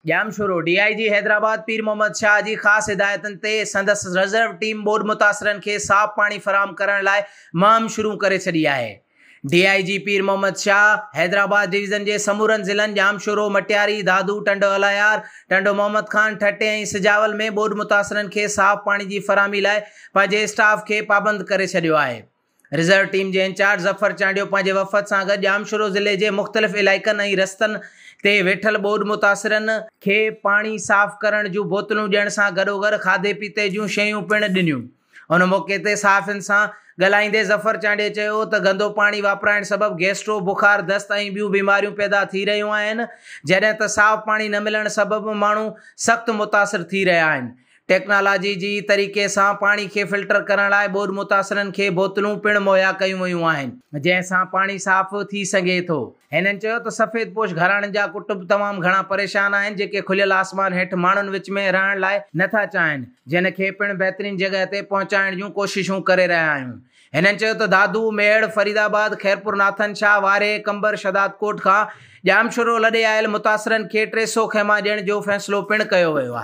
Jamshoro DIG Hyderabad पीर मोहम्मद शाह जी ख़ास हिदायतन ते संदसि रिजर्व टीम बोड मुतासरन के साफ़ पानी फराम करण लाइ मुहिम शुरू करे छॾी आहे। डीआईजी पीर मोहम्मद शाह हैदराबाद डिवीज़न के समूरन ज़िलनि जामशोरो, मटियारी, दादू, टंडो अलायार, टंडो मोहम्मद खान, ठटे ऐं सिजावल में बोड मुतासरन के साफ़ पानी की फरामी लाइ पंहिंजे स्टाफ के पाबंद करे छॾियो आहे। रिजर्व टीम के इंचार्ज ज़फ़र चांडियो पंहिंजे वफ़द सां गॾु जामशोरो ज़िले के मुख़्तलिफ़ इलाइक़नि ऐं रस्तनि ते वेठल बोड मुतासरन के पानी साफ़ करण जूं बोतलूं ॾियण सां गॾोगॾु खाधे पीते जूं शयूं पिणु ॾिनियूं। उन मौके ते सहाफ़ियुनि सां ॻाल्हाईंदे ज़फ़र चांडियो चयो त गंदो पानी वापराइण सबबि गैस्ट्रो, बुखार, दस्त ऐं ॿियूं बीमारियूं पैदा थी रहियूं आहिनि, जॾहिं त साफ़ पानी न मिलण सबबि माण्हू सख़्त मुतासिर थी रहिया आहिनि। टेक्नोलॉजी जी तरीक़े से पानी के फिल्टर करण लाइ बोड मुतासरन के बोतलूं पिणु मुहैया कयूं वयूं आहिनि, जंहिंसां पानी साफ़ थी सघे थो। हिननि चयो त सफ़ेदपोश घराणनि जा कुटुंब तमामु घणा परेशान आहिनि, जेके खुलियल आसमान हेठि माण्हुनि विच में रहण लाइ नथा चाहिनि, जिन खे पिणु बहितरीन जॻह ते पहुचाइण जूं कोशिशूं करे रहिया आहियूं। हिननि चयो त दादू, मेड़, फरीदाबाद, खैरपुर, नाथन शाह, वारे, कंबर, शदादकोट खां जामशोरो लॾे आयल मुतासरन खे 300 ख़ैमा ॾियण जो फ़ैसिलो पिणु कयो वियो आहे।